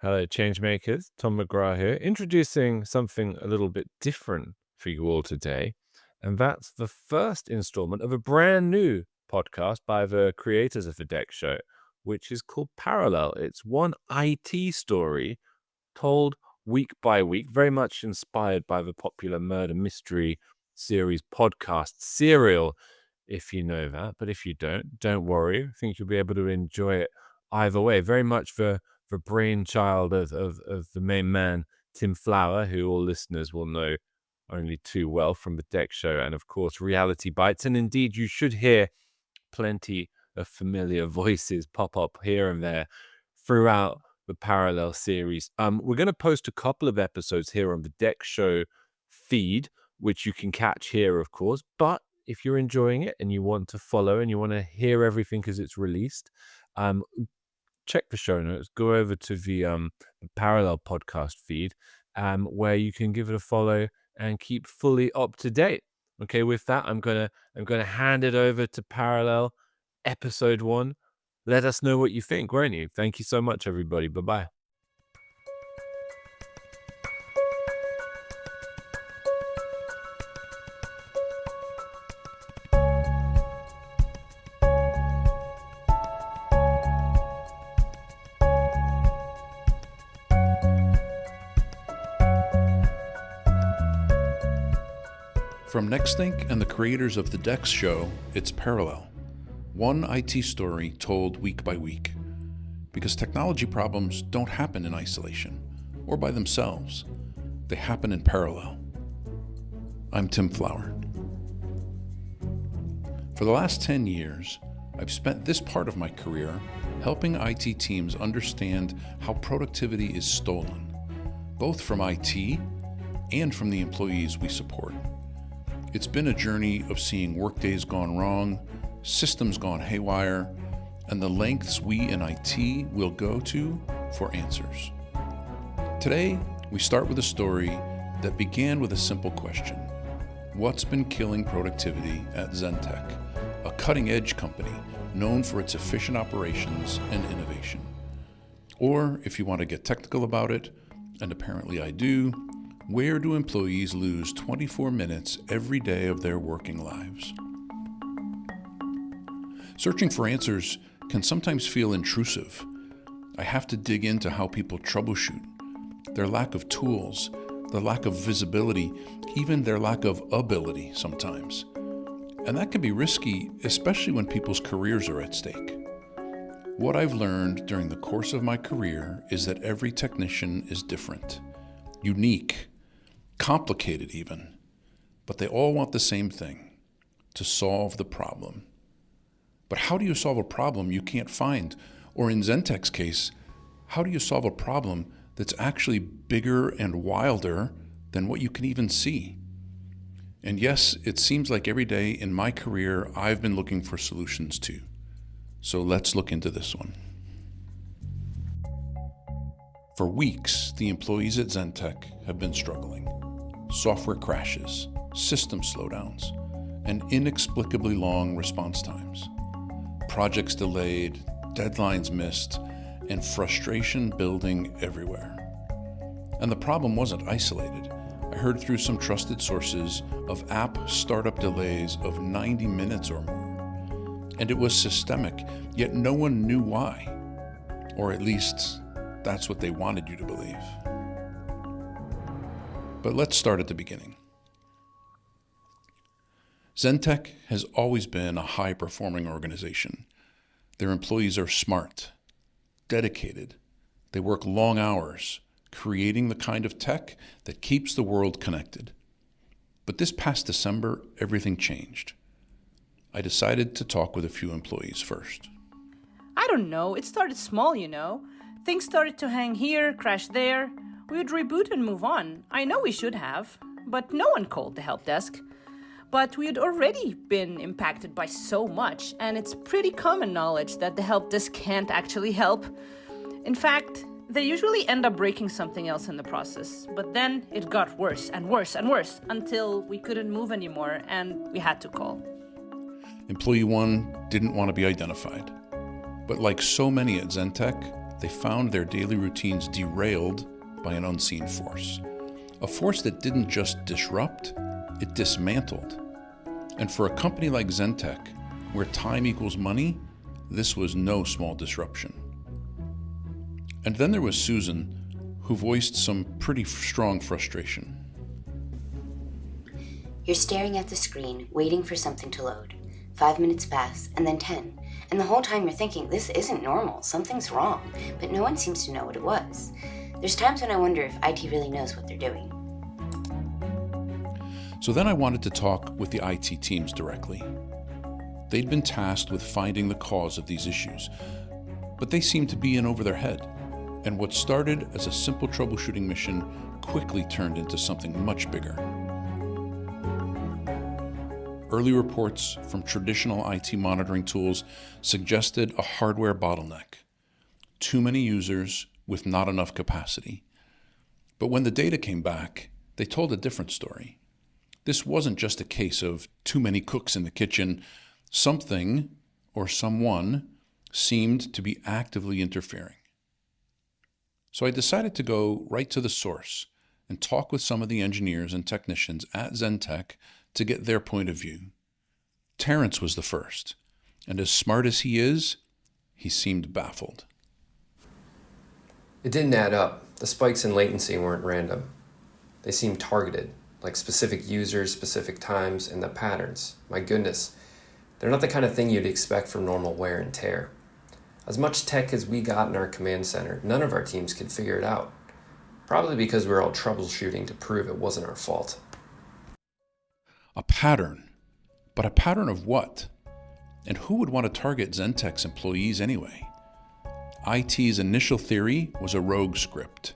Hello, Changemakers. Tom McGrath here, introducing something a little bit different for you all today. And that's the first installment of a brand new podcast by the creators of the DEX Show, which is called Parallel. It's one IT story told week by week, very much inspired by the popular murder mystery series podcast Serial, if you know that. But if you don't worry. I think you'll be able to enjoy it either way. Very much the brainchild of the main man, Tim Flower, who all listeners will know only too well from the DEX Show, and of course, Reality Bites. And indeed, you should hear plenty of familiar voices pop up here and there throughout the Parallel series. We're going to post a couple of episodes here on the DEX Show feed, which you can catch here, of course. But if you're enjoying it and you want to follow and you want to hear everything as it's released, check the show notes, go over to the Parallel podcast feed, where you can give it a follow and keep fully up to date. Okay, with that, I'm gonna hand it over to Parallel episode 1. Let us know what you think, won't you? Thank you so much, everybody. Bye-bye. From Nexthink and the creators of the DEX Show, it's Parallel. One IT story told week by week. Because technology problems don't happen in isolation or by themselves. They happen in parallel. I'm Tim Flower. For the last 10 years, I've spent this part of my career helping IT teams understand how productivity is stolen, both from IT and from the employees we support. It's been a journey of seeing workdays gone wrong, systems gone haywire, and the lengths we in IT will go to for answers. Today, we start with a story that began with a simple question. What's been killing productivity at Zentech, a cutting-edge company known for its efficient operations and innovation? Or, if you want to get technical about it, and apparently I do, where do employees lose 24 minutes every day of their working lives? Searching for answers can sometimes feel intrusive. I have to dig into how people troubleshoot, their lack of tools, the lack of visibility, even their lack of ability sometimes. And that can be risky, especially when people's careers are at stake. What I've learned during the course of my career is that every technician is different, unique, complicated even, but they all want the same thing, to solve the problem. But how do you solve a problem you can't find? Or in Zentech's case, how do you solve a problem that's actually bigger and wilder than what you can even see? And yes, it seems like every day in my career, I've been looking for solutions too. So let's look into this one. For weeks, the employees at Zentech have been struggling. Software crashes, system slowdowns, and inexplicably long response times. Projects delayed, deadlines missed, and frustration building everywhere. And the problem wasn't isolated. I heard through some trusted sources of app startup delays of 90 minutes or more. And it was systemic, yet no one knew why. Or at least, that's what they wanted you to believe. But let's start at the beginning. Zentech has always been a high-performing organization. Their employees are smart, dedicated. They work long hours, creating the kind of tech that keeps the world connected. But this past December, everything changed. I decided to talk with a few employees first. I don't know, it started small, Things started to hang here, crash there. We would reboot and move on. I know we should have, but no one called the help desk. But we had already been impacted by so much, and it's pretty common knowledge that the help desk can't actually help. In fact, they usually end up breaking something else in the process. But then it got worse and worse and worse until we couldn't move anymore and we had to call. Employee 1 didn't want to be identified. But like so many at Zentech, they found their daily routines derailed by an unseen force. A force that didn't just disrupt, it dismantled. And for a company like Zentech, where time equals money, this was no small disruption. And then there was Susan, who voiced some pretty strong frustration. You're staring at the screen, waiting for something to load. 5 minutes pass, and then 10. And the whole time you're thinking, this isn't normal, something's wrong, but no one seems to know what it was. There's times when I wonder if IT really knows what they're doing. So then I wanted to talk with the IT teams directly. They'd been tasked with finding the cause of these issues, but they seemed to be in over their head. And what started as a simple troubleshooting mission quickly turned into something much bigger. Early reports from traditional IT monitoring tools suggested a hardware bottleneck. Too many users with not enough capacity. But when the data came back, they told a different story. This wasn't just a case of too many cooks in the kitchen. Something or someone seemed to be actively interfering. So I decided to go right to the source and talk with some of the engineers and technicians at Zentech to get their point of view. Terrence was the first, and as smart as he is, he seemed baffled. It didn't add up. The spikes in latency weren't random. They seemed targeted, like specific users, specific times, and the patterns. My goodness, they're not the kind of thing you'd expect from normal wear and tear. As much tech as we got in our command center, none of our teams could figure it out. Probably because we were all troubleshooting to prove it wasn't our fault. A pattern. But a pattern of what? And who would want to target Zentech's employees anyway? IT's initial theory was a rogue script.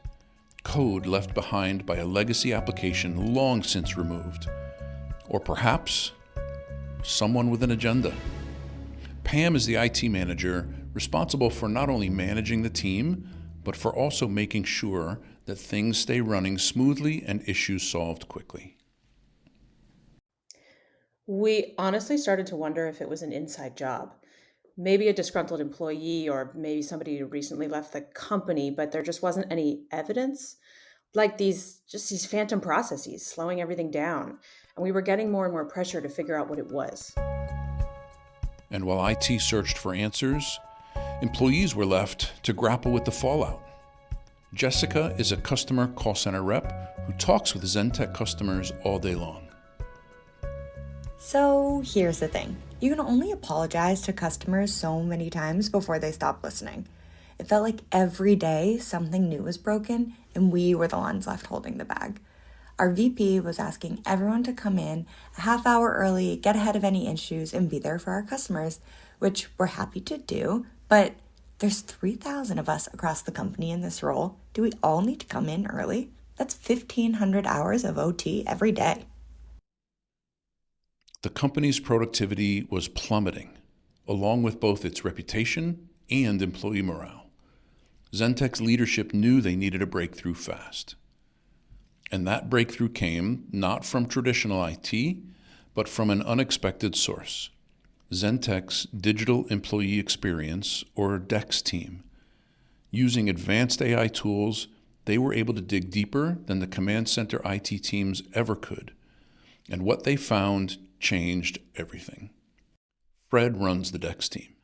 Code left behind by a legacy application long since removed. Or perhaps someone with an agenda. Pam is the IT manager responsible for not only managing the team, but for also making sure that things stay running smoothly and issues solved quickly. We honestly started to wonder if it was an inside job. Maybe a disgruntled employee or maybe somebody who recently left the company, but there just wasn't any evidence. Like these phantom processes slowing everything down. And we were getting more and more pressure to figure out what it was. And while IT searched for answers, employees were left to grapple with the fallout. Jessica is a customer call center rep who talks with Zentech customers all day long. So here's the thing. You can only apologize to customers so many times before they stop listening. It felt like every day something new was broken and we were the ones left holding the bag. Our VP was asking everyone to come in a half hour early, get ahead of any issues, and be there for our customers, which we're happy to do, but there's 3,000 of us across the company in this role. Do we all need to come in early? That's 1,500 hours of OT every day. The company's productivity was plummeting, along with both its reputation and employee morale. Zentech's leadership knew they needed a breakthrough fast. And that breakthrough came not from traditional IT, but from an unexpected source. Zentech's Digital Employee Experience, or DEX team. Using advanced AI tools, they were able to dig deeper than the command center IT teams ever could. And what they found changed everything. Fred runs the DEX team.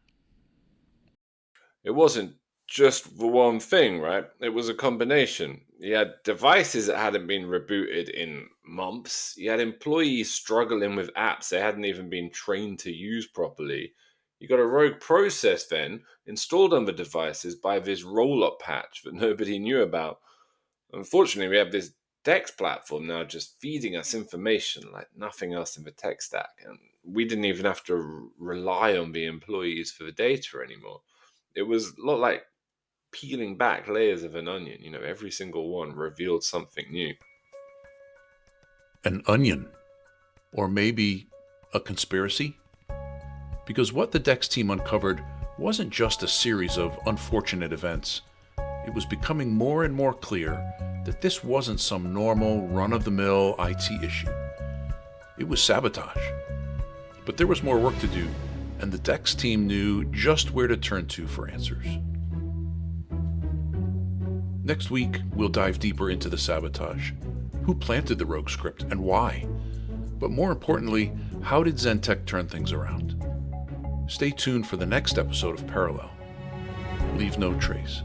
It wasn't just the one thing, right? It was a combination. You had devices that hadn't been rebooted in months. You had employees struggling with apps they hadn't even been trained to use properly. You got a rogue process then installed on the devices by this roll-up patch that nobody knew about. Unfortunately, we have this DEX platform now just feeding us information like nothing else in the tech stack. And we didn't even have to rely on the employees for the data anymore. It was a lot like peeling back layers of an onion. You know, every single one revealed something new. An onion? Or maybe a conspiracy? Because what the DEX team uncovered wasn't just a series of unfortunate events. It was becoming more and more clear that this wasn't some normal, run-of-the-mill IT issue. It was sabotage. But there was more work to do, and the DEX team knew just where to turn to for answers. Next week, we'll dive deeper into the sabotage. Who planted the rogue script and why? But more importantly, how did Zentech turn things around? Stay tuned for the next episode of Parallel. Leave no trace.